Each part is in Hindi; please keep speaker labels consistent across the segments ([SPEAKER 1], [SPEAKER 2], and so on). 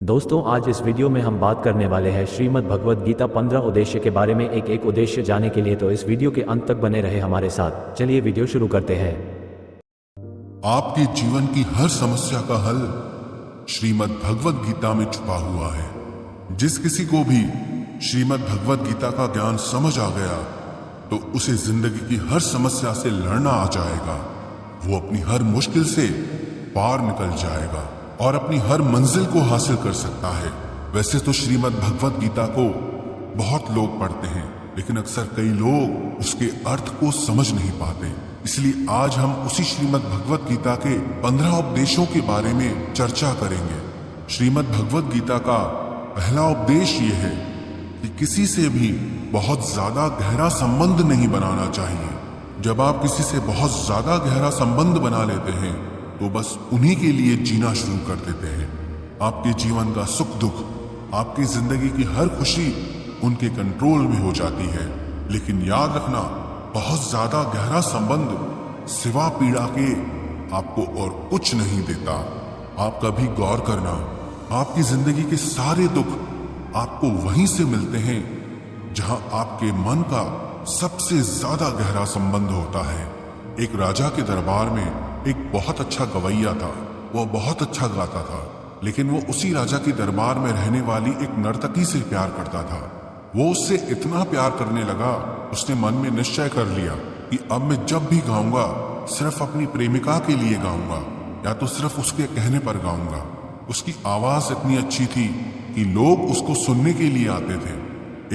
[SPEAKER 1] दोस्तों, आज इस वीडियो में हम बात करने वाले हैं श्रीमद् भगवद गीता 15 उद्देश्य के बारे में। एक उद्देश्य जाने के लिए तो इस वीडियो के अंत तक बने रहे हमारे साथ। चलिए वीडियो शुरू करते हैं।
[SPEAKER 2] आपके जीवन की हर समस्या का हल श्रीमद् भगवद गीता में छुपा हुआ है। जिस किसी को भी श्रीमद् भगवद गीता का ज्ञान समझ आ गया तो उसे जिंदगी की हर समस्या से लड़ना आ जाएगा। वो अपनी हर मुश्किल से पार निकल जाएगा और अपनी हर मंजिल को हासिल कर सकता है। वैसे तो श्रीमद् भगवद गीता को बहुत लोग पढ़ते हैं, लेकिन अक्सर कई लोग उसके अर्थ को समझ नहीं पाते। इसलिए आज हम उसी श्रीमद् भगवद गीता के 15 उपदेशों के बारे में चर्चा करेंगे। श्रीमद् भगवद गीता का पहला उपदेश ये है कि किसी से भी बहुत ज्यादा गहरा संबंध नहीं बनाना चाहिए। जब आप किसी से बहुत ज्यादा गहरा संबंध बना लेते हैं तो बस उन्हीं के लिए जीना शुरू कर देते हैं। आपके जीवन का सुख दुख, आपकी जिंदगी की हर खुशी उनके कंट्रोल में हो जाती है। लेकिन याद रखना, बहुत ज्यादा गहरा संबंध सिवा पीड़ा के आपको और कुछ नहीं देता। आप कभी गौर करना, आपकी जिंदगी के सारे दुख आपको वहीं से मिलते हैं जहां आपके मन का सबसे ज्यादा गहरा संबंध होता है। एक राजा के दरबार में एक बहुत अच्छा गवैया था। वो बहुत अच्छा गाता था, लेकिन वो उसी राजा के दरबार में रहने वाली एक नर्तकी से प्यार करता था। वो उससे इतना प्यार करने लगा, उसने मन में निश्चय कर लिया कि अब मैं जब भी गाऊंगा सिर्फ अपनी प्रेमिका के लिए गाऊंगा, या तो सिर्फ उसके कहने पर गाऊंगा। उसकी आवाज इतनी अच्छी थी कि लोग उसको सुनने के लिए आते थे।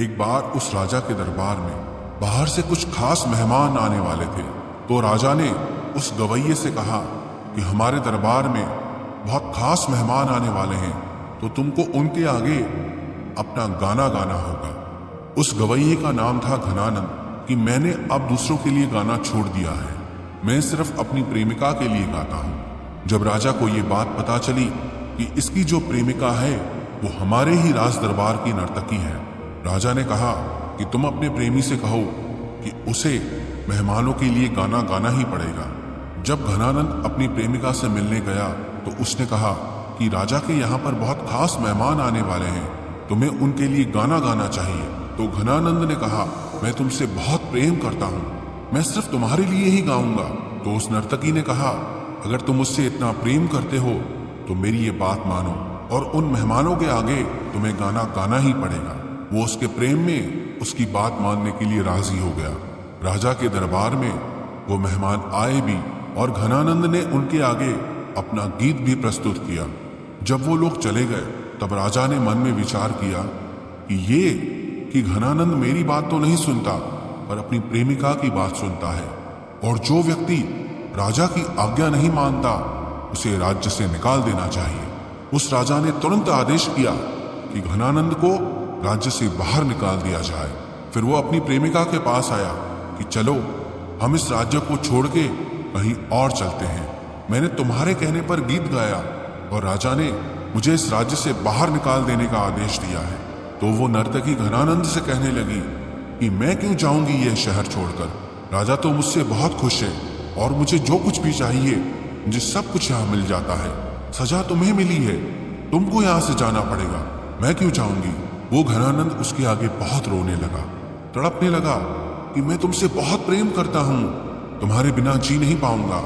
[SPEAKER 2] एक बार उस राजा के दरबार में बाहर से कुछ खास मेहमान आने वाले थे, तो राजा ने उस गवैये से कहा कि हमारे दरबार में बहुत खास मेहमान आने वाले हैं, तो तुमको उनके आगे अपना गाना गाना होगा। उस गवैये का नाम था घनानंद। कि मैंने अब दूसरों के लिए गाना छोड़ दिया है, मैं सिर्फ अपनी प्रेमिका के लिए गाता हूँ। जब राजा को ये बात पता चली कि इसकी जो प्रेमिका है वो हमारे ही राज दरबार की नर्तकी है, राजा ने कहा कि तुम अपने प्रेमी से कहो कि उसे मेहमानों के लिए गाना गाना ही पड़ेगा। जब घनानंद अपनी प्रेमिका से मिलने गया तो उसने कहा कि राजा के यहाँ पर बहुत खास मेहमान आने वाले हैं, तुम्हें उनके लिए गाना गाना चाहिए। तो घनानंद ने कहा, मैं तुमसे बहुत प्रेम करता हूँ, मैं सिर्फ तुम्हारे लिए ही गाऊंगा। तो उस नर्तकी ने कहा, अगर तुम मुझसे इतना प्रेम करते हो तो मेरी ये बात मानो और उन मेहमानों के आगे तुम्हें गाना गाना ही पड़ेगा। वो उसके प्रेम में उसकी बात मानने के लिए राजी हो गया। राजा के दरबार में वो मेहमान आए भी और घनानंद ने उनके आगे अपना गीत भी प्रस्तुत किया। जब वो लोग चले गए तब राजा ने मन में विचार किया कि घनानंद मेरी बात तो नहीं सुनता पर अपनी प्रेमिका की बात सुनता है, और जो व्यक्ति राजा की आज्ञा नहीं मानता उसे राज्य से निकाल देना चाहिए। उस राजा ने तुरंत आदेश किया कि घनानंद को राज्य से बाहर निकाल दिया जाए। फिर वो अपनी प्रेमिका के पास आया कि चलो हम इस राज्य को छोड़ के कहीं और चलते हैं। मैंने तुम्हारे कहने पर गीत गाया और राजा ने मुझे इस राज्य से बाहर निकाल देने का आदेश दिया है। तो वो नर्तकी घनानंद से कहने लगी कि मैं क्यों जाऊंगी यह शहर छोड़कर, राजा तो मुझसे बहुत खुश है और मुझे जो कुछ भी चाहिए मुझे सब कुछ यहाँ मिल जाता है। सजा तुम्हें मिली है, तुमको यहाँ से जाना पड़ेगा, मैं क्यों जाऊंगी। वो घनानंद उसके आगे बहुत रोने लगा, तड़पने लगा कि मैं तुमसे बहुत प्रेम करता हूँ, तुम्हारे बिना जी नहीं पाऊंगा,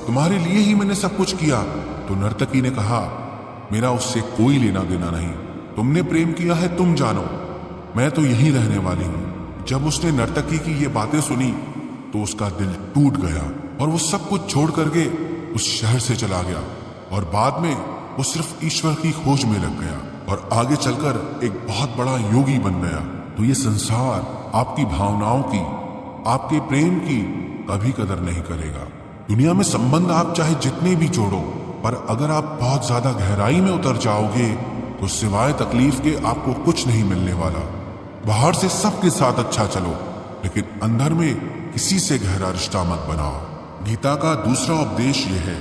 [SPEAKER 2] तुम्हारे लिए ही मैंने सब कुछ किया। तो नर्तकी ने कहा, मेरा उससे कोई लेना देना नहीं, तुमने प्रेम किया है तुम जानो, मैं तो यहीं रहने वाली हूँ। जब उसने नर्तकी की ये बातें सुनी तो उसका दिल टूट गया और वो सब कुछ छोड़ करके उस शहर से चला गया, और बाद में वो सिर्फ ईश्वर की खोज में लग गया और आगे चलकर एक बहुत बड़ा योगी बन गया। तो ये संसार आपकी भावनाओं की, आपके प्रेम की कभी कदर नहीं करेगा। दुनिया में संबंध आप चाहे जितने भी जोड़ो, पर अगर आप बहुत ज्यादा गहराई में उतर जाओगे तो सिवाय तकलीफ के आपको कुछ नहीं मिलने वाला। बाहर से सबके साथ अच्छा चलो, लेकिन अंदर में किसी से गहरा रिश्ता मत बनाओ। गीता का दूसरा उपदेश यह है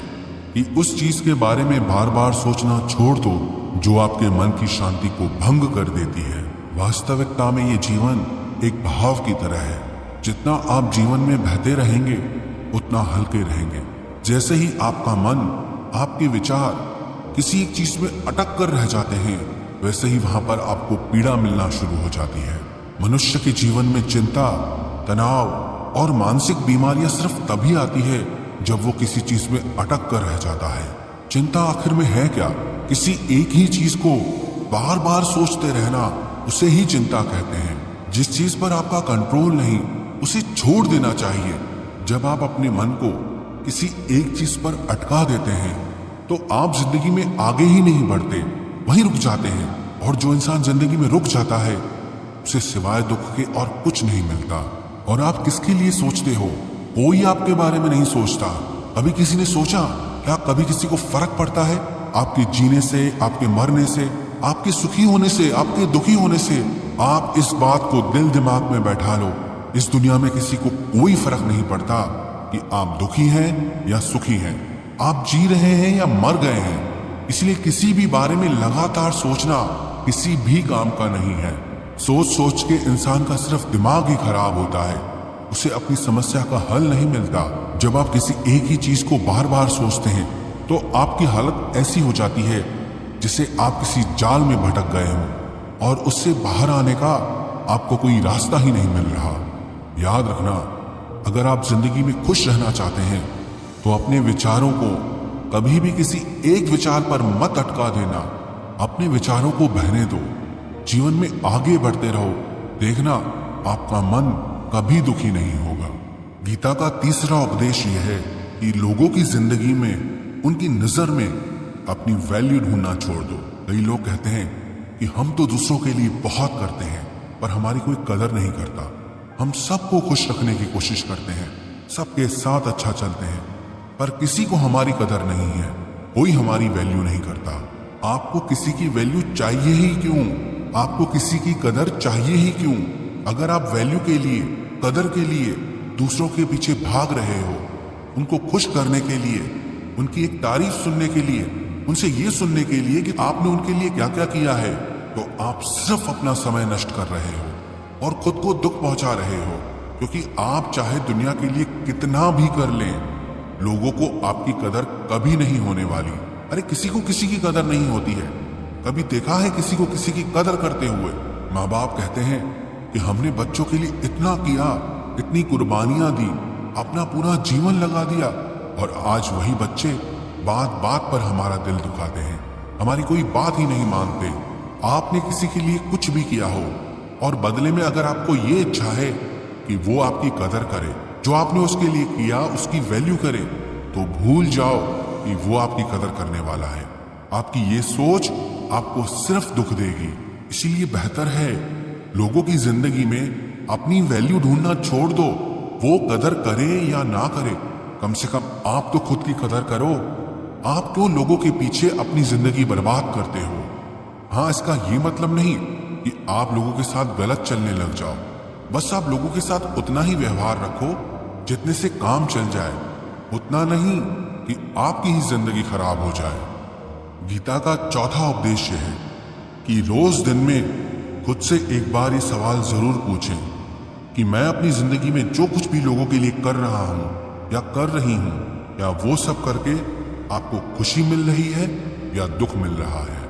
[SPEAKER 2] कि उस चीज के बारे में बार बार सोचना छोड़ दो जो आपके मन की शांति को भंग कर देती है। वास्तविकता में ये जीवन एक बहाव की तरह है, जितना आप जीवन में बहते रहेंगे उतना हल्के रहेंगे। जैसे ही आपका मन, आपके विचार किसी एक चीज में अटक कर रह जाते हैं, वैसे ही वहां पर आपको पीड़ा मिलना शुरू हो जाती है। मनुष्य के जीवन में चिंता, तनाव और मानसिक बीमारियां सिर्फ तभी आती है जब वो किसी चीज में अटक कर रह जाता है। चिंता आखिर में है क्या? किसी एक ही चीज को बार बार सोचते रहना, उसे ही चिंता कहते हैं। जिस चीज पर आपका कंट्रोल नहीं, उसे छोड़ देना चाहिए। जब आप अपने मन को किसी एक चीज पर अटका देते हैं तो आप जिंदगी में आगे ही नहीं बढ़ते, वहीं रुक जाते हैं। और जो इंसान जिंदगी में रुक जाता है उसे सिवाय दुख के और कुछ नहीं मिलता। और आप किसके लिए सोचते हो? कोई आपके बारे में नहीं सोचता। कभी किसी ने सोचा? क्या कभी किसी को फर्क पड़ता है आपके जीने से, आपके मरने से, आपके सुखी होने से, आपके दुखी होने से? आप इस बात को दिल दिमाग में बैठा लो, इस दुनिया में किसी को कोई फर्क नहीं पड़ता कि आप दुखी हैं या सुखी हैं, आप जी रहे हैं या मर गए हैं। इसलिए किसी भी बारे में लगातार सोचना किसी भी काम का नहीं है। सोच सोच के इंसान का सिर्फ दिमाग ही खराब होता है, उसे अपनी समस्या का हल नहीं मिलता। जब आप किसी एक ही चीज को बार बार सोचते हैं तो आपकी हालत ऐसी हो जाती है जिसे आप किसी जाल में भटक गए हों और उससे बाहर आने का आपको कोई रास्ता ही नहीं मिल रहा। याद रखना, अगर आप जिंदगी में खुश रहना चाहते हैं तो अपने विचारों को कभी भी किसी एक विचार पर मत अटका देना। अपने विचारों को बहने दो, जीवन में आगे बढ़ते रहो। देखना, आपका मन कभी दुखी नहीं होगा। गीता का तीसरा उपदेश यह है कि लोगों की जिंदगी में, उनकी नजर में अपनी वैल्यू ढूंढना छोड़ दो। कई लोग कहते हैं कि हम तो दूसरों के लिए बहुत करते हैं पर हमारी कोई कदर नहीं करता। हम सबको खुश रखने की कोशिश करते हैं, सबके साथ अच्छा चलते हैं, पर किसी को हमारी कदर नहीं है, कोई हमारी वैल्यू नहीं करता। आपको किसी की वैल्यू चाहिए ही क्यों? आपको किसी की कदर चाहिए ही क्यों? अगर आप वैल्यू के लिए, कदर के लिए दूसरों के पीछे भाग रहे हो, उनको खुश करने के लिए, उनकी एक तारीफ सुनने के लिए, उनसे ये सुनने के लिए कि आपने उनके लिए क्या क्या किया है, तो आप सिर्फ अपना समय नष्ट कर रहे हो और खुद को दुख पहुंचा रहे हो। क्योंकि आप चाहे दुनिया के लिए कितना भी कर लें, लोगों को आपकी कदर कभी नहीं होने वाली। अरे किसी को किसी की कदर नहीं होती है। कभी देखा है किसी को किसी की कदर करते हुए? माँ बाप कहते हैं कि हमने बच्चों के लिए इतना किया, इतनी कुर्बानियां दी, अपना पूरा जीवन लगा दिया, और आज वही बच्चे बात बात पर हमारा दिल दुखाते हैं, हमारी कोई बात ही नहीं मानते। आपने किसी के लिए कुछ भी किया हो और बदले में अगर आपको ये इच्छा है कि वो आपकी कदर करे, जो आपने उसके लिए किया उसकी वैल्यू करे, तो भूल जाओ कि वो आपकी कदर करने वाला है। आपकी ये सोच आपको सिर्फ दुख देगी। इसीलिए बेहतर है लोगों की जिंदगी में अपनी वैल्यू ढूंढना छोड़ दो। वो कदर करे या ना करे, कम से कम आप तो खुद की कदर करो। आप क्यों लोगों के पीछे अपनी जिंदगी बर्बाद करते हो? हाँ, इसका ये मतलब नहीं कि आप लोगों के साथ गलत चलने लग जाओ। बस आप लोगों के साथ उतना ही व्यवहार रखो जितने से काम चल जाए, उतना नहीं कि आपकी ही जिंदगी खराब हो जाए। गीता का चौथा उपदेश है कि रोज दिन में खुद से एक बार ये सवाल जरूर पूछें कि मैं अपनी जिंदगी में जो कुछ भी लोगों के लिए कर रहा हूं या कर रही हूं, या वो सब करके आपको खुशी मिल रही है या दुख मिल रहा है।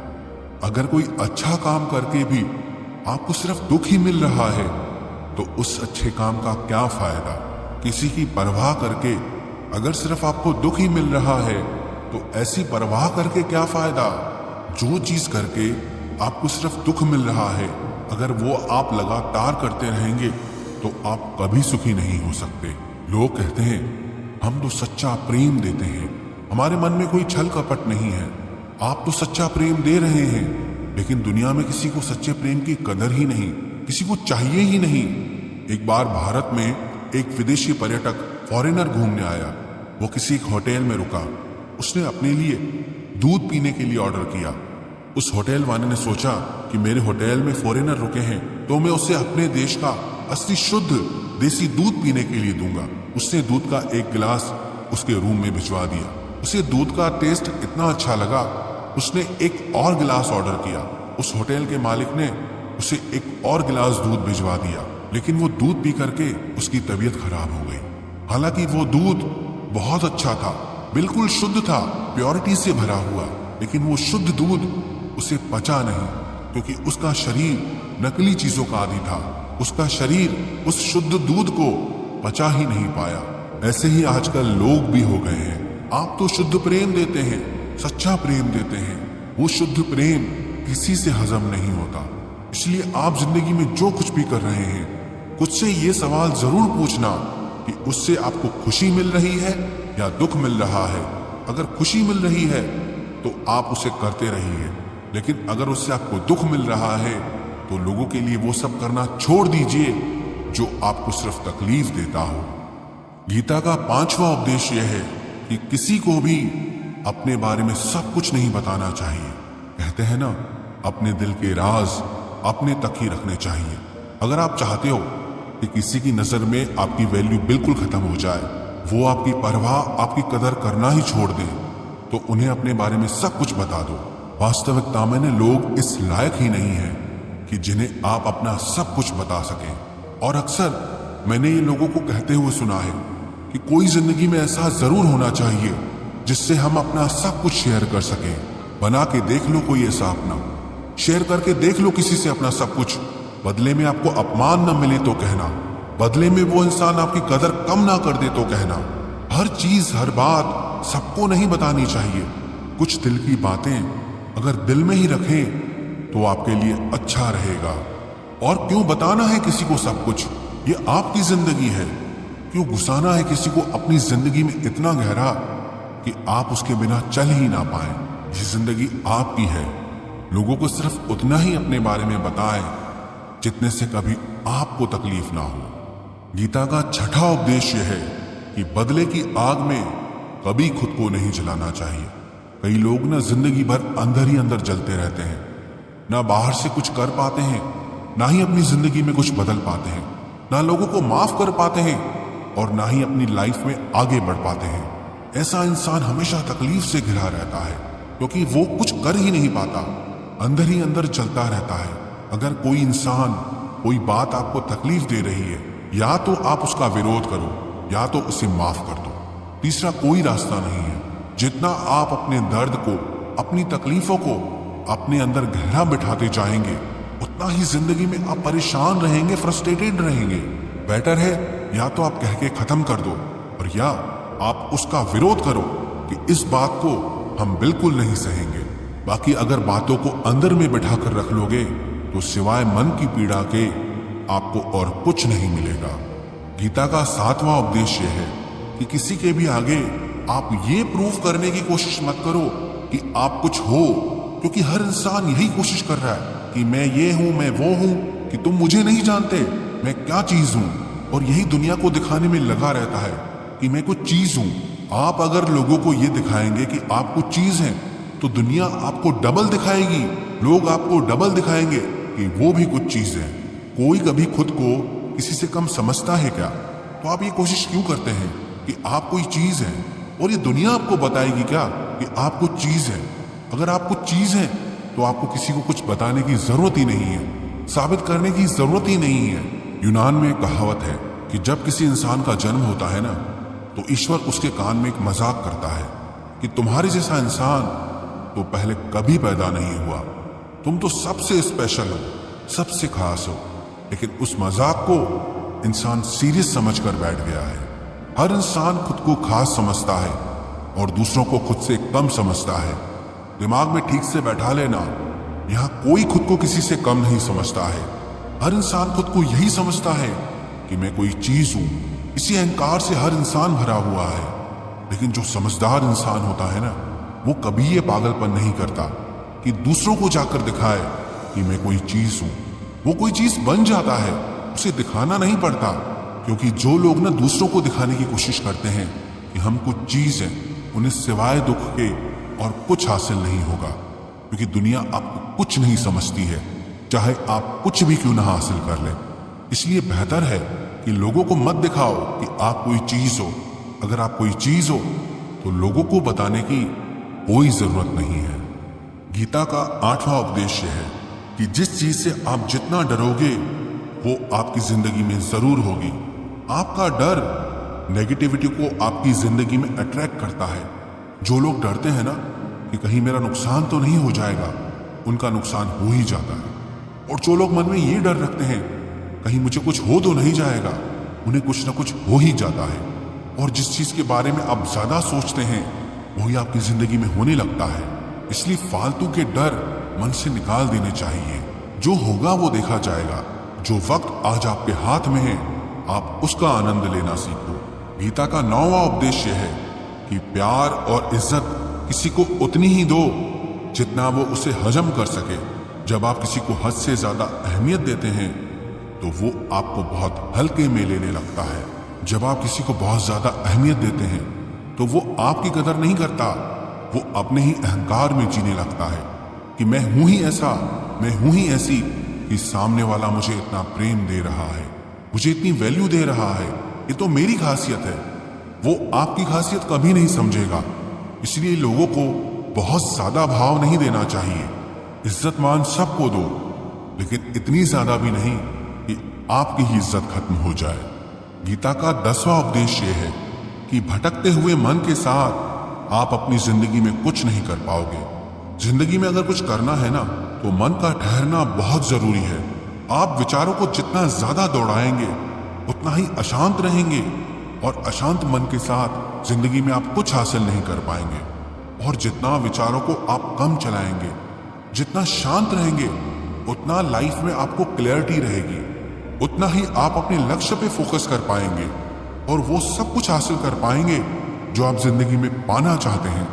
[SPEAKER 2] अगर कोई अच्छा काम करके भी आपको सिर्फ दुख ही मिल रहा है तो उस अच्छे काम का क्या फायदा? किसी की परवाह करके अगर सिर्फ आपको दुख ही मिल रहा है तो ऐसी परवाह करके क्या फायदा? जो चीज करके आपको सिर्फ दुख मिल रहा है, अगर वो आप लगातार करते रहेंगे तो आप कभी सुखी नहीं हो सकते। लोग कहते हैं हम तो सच्चा प्रेम देते हैं, हमारे मन में कोई छल कपट नहीं है। आप तो सच्चा प्रेम दे रहे हैं, लेकिन दुनिया में किसी को सच्चे प्रेम की कदर ही नहीं, किसी को चाहिए ही नहीं। एक बार भारत में एक विदेशी पर्यटक, फॉरेनर घूमने आया। वो किसी एक होटल में रुका। उसने अपने लिए दूध पीने के लिए ऑर्डर किया। उस होटल वाले ने सोचा कि मेरे होटल में फॉरेनर रुके हैं तो मैं उसे अपने देश का असली शुद्ध देसी दूध पीने के लिए दूंगा। उसने दूध का एक गिलास उसके रूम में भिजवा दिया। उसे दूध का टेस्ट इतना अच्छा लगा, उसने एक और गिलास ऑर्डर किया। उस होटल के मालिक ने उसे एक और गिलास दूध भिजवा दिया, लेकिन वो दूध पी करके उसकी तबीयत खराब हो गई। हालांकि वो दूध बहुत अच्छा था, बिल्कुल शुद्ध था, प्योरिटी से भरा हुआ, लेकिन वो शुद्ध दूध उसे पचा नहीं, क्योंकि उसका शरीर नकली चीजों का आदी था। उसका शरीर उस शुद्ध दूध को पचा ही नहीं पाया। ऐसे ही आजकल लोग भी हो गए हैं। आप तो शुद्ध प्रेम देते हैं, सच्चा प्रेम देते हैं, वो शुद्ध प्रेम किसी से हजम नहीं होता। इसलिए आप जिंदगी में जो कुछ भी कर रहे हैं, खुद से ये सवाल जरूर पूछना कि उससे आपको खुशी मिल रही है या दुख मिल रहा है। अगर खुशी मिल रही है तो आप उसे करते रहिए, लेकिन अगर उससे आपको दुख मिल रहा है तो लोगों के लिए वो सब करना छोड़ दीजिए जो आपको सिर्फ तकलीफ देता हो। गीता का 5वां उपदेश यह है कि किसी को भी अपने बारे में सब कुछ नहीं बताना चाहिए। कहते हैं ना, अपने दिल के राज अपने तक ही रखने चाहिए। अगर आप चाहते हो कि किसी की नजर में आपकी वैल्यू बिल्कुल खत्म हो जाए, वो आपकी परवाह, आपकी कदर करना ही छोड़ दें, तो उन्हें अपने बारे में सब कुछ बता दो। वास्तविकता में लोग इस लायक ही नहीं है कि जिन्हें आप अपना सब कुछ बता सकें। और अक्सर मैंने ये लोगों को कहते हुए सुना है कि कोई जिंदगी में ऐसा जरूर होना चाहिए जिससे हम अपना सब कुछ शेयर कर सकें। बना के देख लो कोई ऐसा अपना, शेयर करके देख लो किसी से अपना सब कुछ। बदले में आपको अपमान न मिले तो कहना, बदले में वो इंसान आपकी कदर कम ना कर दे तो कहना। हर चीज, हर बात सबको नहीं बतानी चाहिए। कुछ दिल की बातें अगर दिल में ही रखें तो आपके लिए अच्छा रहेगा। और क्यों बताना है किसी को सब कुछ? ये आपकी जिंदगी है। क्यों घुसाना है किसी को अपनी जिंदगी में इतना गहरा कि आप उसके बिना चल ही ना पाए? ये जिंदगी आपकी है। लोगों को सिर्फ उतना ही अपने बारे में बताएं जितने से कभी आपको तकलीफ ना हो। गीता का 6वां उपदेश यह है कि बदले की आग में कभी खुद को नहीं जलाना चाहिए। कई लोग ना जिंदगी भर अंदर ही अंदर जलते रहते हैं, ना बाहर से कुछ कर पाते हैं, ना ही अपनी जिंदगी में कुछ बदल पाते हैं, ना लोगों को माफ कर पाते हैं और ना ही अपनी लाइफ में आगे बढ़ पाते हैं। ऐसा इंसान हमेशा तकलीफ से घिरा रहता है, क्योंकि वो कुछ कर ही नहीं पाता, अंदर ही अंदर चलता रहता है। अगर कोई इंसान, कोई बात आपको तकलीफ दे रही है, या तो आप उसका विरोध करो या तो उसे माफ कर दो। तीसरा कोई रास्ता नहीं है। जितना आप अपने दर्द को, अपनी तकलीफों को अपने अंदर गहरा बिठाते जाएंगे, उतना ही जिंदगी में आप परेशान रहेंगे, फ्रस्ट्रेटेड रहेंगे। बेटर है या तो आप कह के खत्म कर दो, और या आप उसका विरोध करो कि इस बात को हम बिल्कुल नहीं सहेंगे। बाकी अगर बातों को अंदर में बिठा कर रख लोगे तो सिवाय मन की पीड़ा के आपको और कुछ नहीं मिलेगा। गीता का 7वां उपदेश यह है कि किसी के भी आगे आप ये प्रूव करने की कोशिश मत करो कि आप कुछ हो, क्योंकि हर इंसान यही कोशिश कर रहा है कि मैं ये हूं, मैं वो हूं, कि तुम मुझे नहीं जानते मैं क्या चीज हूं, और यही दुनिया को दिखाने में लगा रहता है कि मैं कुछ चीज हूं। आप अगर लोगों को ये दिखाएंगे कि आप कुछ चीज हैं, तो दुनिया आपको डबल दिखाएगी, लोग आपको डबल दिखाएंगे कि वो भी कुछ चीज है। कोई कभी खुद को किसी से कम समझता है क्या? तो आप ये कोशिश क्यों करते हैं कि आप कोई चीज है, और ये दुनिया आपको बताएगी क्या कि आप कुछ चीज है? अगर आप कुछ चीज है तो आपको किसी को कुछ बताने की जरूरत ही नहीं है, साबित करने की जरूरत ही नहीं है। यूनान में एक कहावत है कि जब किसी इंसान का जन्म होता है ना, तो ईश्वर उसके कान में एक मजाक करता है कि तुम्हारे जैसा इंसान तो पहले कभी पैदा नहीं हुआ, तुम तो सबसे स्पेशल हो, सबसे खास हो। लेकिन उस मजाक को इंसान सीरियस समझकर बैठ गया है। हर इंसान खुद को खास समझता है और दूसरों को खुद से कम समझता है। दिमाग में ठीक से बैठा लेना, यहाँ कोई खुद को किसी से कम नहीं समझता है। हर इंसान खुद को यही समझता है कि मैं कोई चीज हूं। इसी अहंकार से हर इंसान भरा हुआ है। लेकिन जो समझदार इंसान होता है ना, वो कभी ये पागलपन नहीं करता कि दूसरों को जाकर दिखाए कि मैं कोई चीज हूं। वो कोई चीज बन जाता है, उसे दिखाना नहीं पड़ता। क्योंकि जो लोग ना दूसरों को दिखाने की कोशिश करते हैं कि हम कुछ चीज हैं, उन्हें सिवाय दुख के और कुछ हासिल नहीं होगा। क्योंकि दुनिया आपको कुछ नहीं समझती है, चाहे आप कुछ भी क्यों ना हासिल कर लें। इसलिए बेहतर है कि लोगों को मत दिखाओ कि आप कोई चीज हो। अगर आप कोई चीज हो तो लोगों को बताने की कोई जरूरत नहीं है। गीता का 8वां उपदेश है कि जिस चीज से आप जितना डरोगे वो आपकी जिंदगी में जरूर होगी। आपका डर नेगेटिविटी को आपकी जिंदगी में अट्रैक्ट करता है। जो लोग डरते हैं ना, कि कहीं मेरा नुकसान तो नहीं हो जाएगा, उनका नुकसान हो ही जाता है। और जो लोग मन में ये डर रखते हैं कहीं मुझे कुछ हो तो नहीं जाएगा, उन्हें कुछ ना कुछ हो ही जाता है। और जिस चीज के बारे में आप ज्यादा सोचते हैं वही आपकी जिंदगी में होने लगता है। इसलिए फालतू के डर मन से निकाल देने चाहिए। जो होगा वो देखा जाएगा। जो वक्त आज आपके हाथ में है आप उसका आनंद लेना सीखो। गीता का 9वां उपदेश यह है कि प्यार और इज्जत किसी को उतनी ही दो जितना वो उसे हजम कर सके। जब आप किसी को हद से ज्यादा अहमियत देते हैं तो वो आपको बहुत हल्के में लेने लगता है। जब आप किसी को बहुत ज्यादा अहमियत देते हैं तो वो आपकी कदर नहीं करता, वो अपने ही अहंकार में जीने लगता है कि मैं हूं ही ऐसा, मैं हूं ही ऐसी कि सामने वाला मुझे इतना प्रेम दे रहा है, मुझे इतनी वैल्यू दे रहा है, ये तो मेरी खासियत है। वो आपकी खासियत कभी नहीं समझेगा। इसलिए लोगों को बहुत ज्यादा भाव नहीं देना चाहिए। इज्जत मान सबको दो, लेकिन इतनी ज्यादा भी नहीं कि आपकी ही इज्जत खत्म हो जाए। गीता का 10वां उपदेश यह है कि भटकते हुए मन के साथ आप अपनी जिंदगी में कुछ नहीं कर पाओगे। जिंदगी में अगर कुछ करना है ना तो मन का ठहरना बहुत जरूरी है। आप विचारों को जितना ज्यादा दौड़ाएंगे उतना ही अशांत रहेंगे, और अशांत मन के साथ जिंदगी में आप कुछ हासिल नहीं कर पाएंगे। और जितना विचारों को आप कम चलाएंगे, जितना शांत रहेंगे, उतना लाइफ में आपको क्लैरिटी रहेगी, उतना ही आप अपने लक्ष्य पे फोकस कर पाएंगे और वो सब कुछ हासिल कर पाएंगे जो आप जिंदगी में पाना चाहते हैं।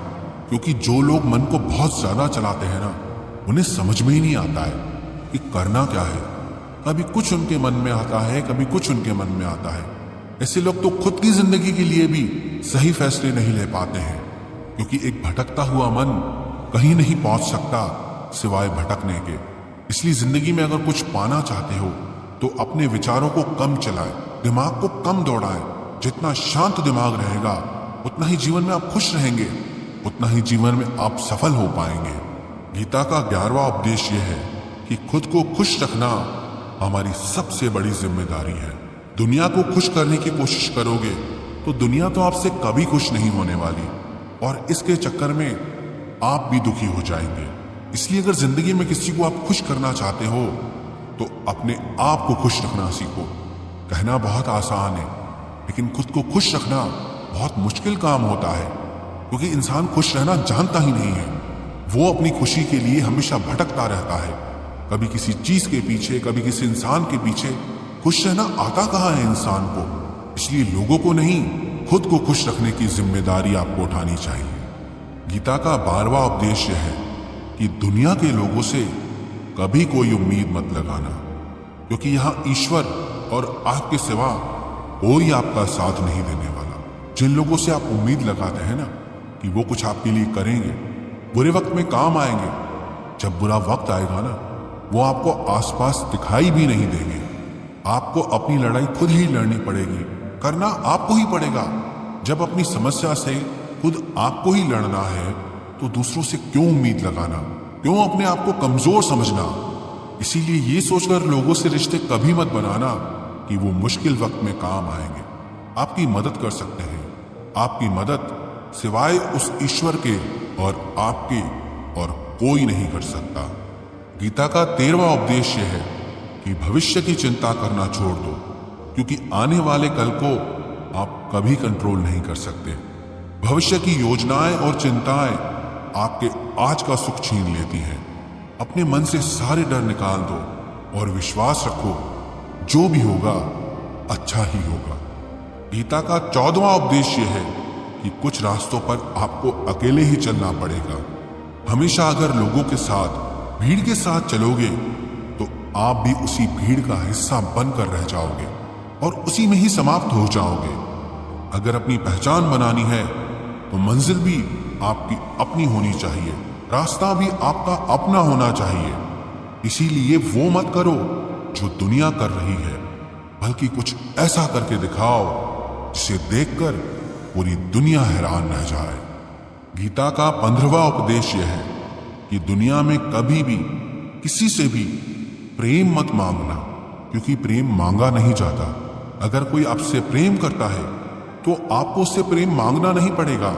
[SPEAKER 2] क्योंकि जो लोग मन को बहुत ज्यादा चलाते हैं ना, उन्हें समझ में ही नहीं आता है कि करना क्या है। कभी कुछ उनके मन में आता है, कभी कुछ उनके मन में आता है। ऐसे लोग तो खुद की जिंदगी के लिए भी सही फैसले नहीं ले पाते हैं, क्योंकि एक भटकता हुआ मन कहीं नहीं पहुंच सकता सिवाय भटकने के। इसलिए जिंदगी में अगर कुछ पाना चाहते हो तो अपने विचारों को कम चलाएं, दिमाग को कम दौड़ाएं। जितना शांत दिमाग रहेगा उतना ही जीवन में आप खुश रहेंगे, उतना ही जीवन में आप सफल हो पाएंगे। गीता का 11वां उपदेश यह है कि खुद को खुश रखना हमारी सबसे बड़ी जिम्मेदारी है। दुनिया को खुश करने की कोशिश करोगे तो दुनिया तो आपसे कभी खुश नहीं होने वाली, और इसके चक्कर में आप भी दुखी हो जाएंगे। इसलिए अगर जिंदगी में किसी को आप खुश करना चाहते हो तो अपने आप को खुश रखना सीखो। कहना बहुत आसान है, लेकिन खुद को खुश रखना बहुत मुश्किल काम होता है, क्योंकि इंसान खुश रहना जानता ही नहीं है। वो अपनी खुशी के लिए हमेशा भटकता रहता है, कभी किसी चीज के पीछे, कभी किसी इंसान के पीछे। खुश रहना आता कहाँ है इंसान को। इसलिए लोगों को नहीं, खुद को खुश रखने की जिम्मेदारी आपको उठानी चाहिए। गीता का 12वां उपदेश यह है कि दुनिया के लोगों से कभी कोई उम्मीद मत लगाना, क्योंकि यहां ईश्वर और आपके सिवा कोई आपका साथ नहीं देने वाला। जिन लोगों से आप उम्मीद लगाते हैं ना कि वो कुछ आपके लिए करेंगे, बुरे वक्त में काम आएंगे, जब बुरा वक्त आएगा ना वो आपको आसपास दिखाई भी नहीं देंगे। आपको अपनी लड़ाई खुद ही लड़नी पड़ेगी, करना आपको ही पड़ेगा। जब अपनी समस्या से खुद आपको ही लड़ना है तो दूसरों से क्यों उम्मीद लगाना, क्यों अपने आप को कमजोर समझना। इसीलिए ये सोचकर लोगों से रिश्ते कभी मत बनाना कि वो मुश्किल वक्त में काम आएंगे, आपकी मदद कर सकते हैं। आपकी मदद सिवाय उस ईश्वर के और आपके और कोई नहीं कर सकता। गीता का 13वां उपदेश यह है कि भविष्य की चिंता करना छोड़ दो, क्योंकि आने वाले कल को आप कभी कंट्रोल नहीं कर सकते। भविष्य की योजनाएं और चिंताएं आपके आज का सुख छीन लेती हैं। अपने मन से सारे डर निकाल दो और विश्वास रखो, जो भी होगा अच्छा ही होगा। गीता का 14वां उपदेश यह है कि कुछ रास्तों पर आपको अकेले ही चलना पड़ेगा। हमेशा अगर लोगों के साथ, भीड़ के साथ चलोगे तो आप भी उसी भीड़ का हिस्सा बनकर रह जाओगे और उसी में ही समाप्त हो जाओगे। अगर अपनी पहचान बनानी है तो मंजिल भी आपकी अपनी होनी चाहिए, रास्ता भी आपका अपना होना चाहिए। इसीलिए वो मत करो जो दुनिया कर रही है, बल्कि कुछ ऐसा करके दिखाओ जिसे देखकर पूरी दुनिया हैरान रह जाए। गीता का 15वां उपदेश यह है कि दुनिया में कभी भी किसी से भी प्रेम मत मांगना, क्योंकि प्रेम मांगा नहीं जाता। अगर कोई आपसे प्रेम करता है तो आपको उससे प्रेम मांगना नहीं पड़ेगा,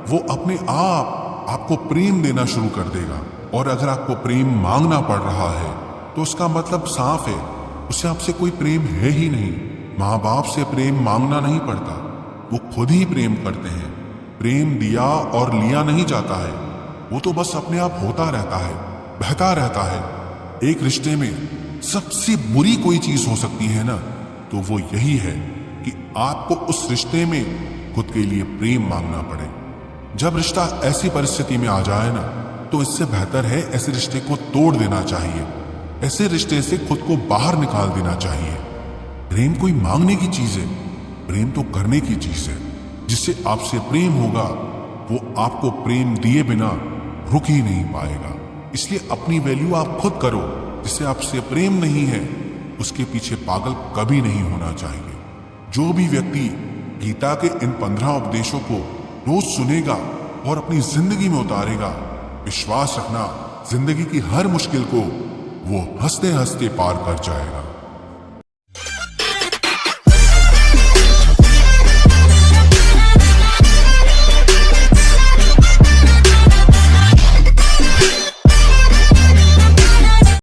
[SPEAKER 2] वो अपने आप आपको प्रेम देना शुरू कर देगा। और अगर आपको प्रेम मांगना पड़ रहा है तो उसका मतलब साफ है, उसे आपसे कोई प्रेम है ही नहीं। माँ बाप से प्रेम मांगना नहीं पड़ता, वो खुद ही प्रेम करते हैं। प्रेम दिया और लिया नहीं जाता है, वो तो बस अपने आप होता रहता है, बहता रहता है। एक रिश्ते में सबसे बुरी कोई चीज हो सकती है ना, तो वो यही है कि आपको उस रिश्ते में खुद के लिए प्रेम मांगना पड़े। जब रिश्ता ऐसी परिस्थिति में आ जाए ना, तो इससे बेहतर है ऐसे रिश्ते को तोड़ देना चाहिए, ऐसे रिश्ते से खुद को बाहर निकाल देना चाहिए। प्रेम कोई मांगने की चीज है, प्रेम तो करने की चीज है। जिससे आपसे प्रेम होगा वो आपको प्रेम दिए बिना रुक ही नहीं पाएगा। इसलिए अपनी वैल्यू आप खुद करो। जिससे आपसे प्रेम नहीं है उसके पीछे पागल कभी नहीं होना चाहिए। जो भी व्यक्ति गीता के इन 15 उपदेशों को रोज सुनेगा और अपनी जिंदगी में उतारेगा, विश्वास रखना जिंदगी की हर मुश्किल को वो हंसते हंसते पार कर जाएगा।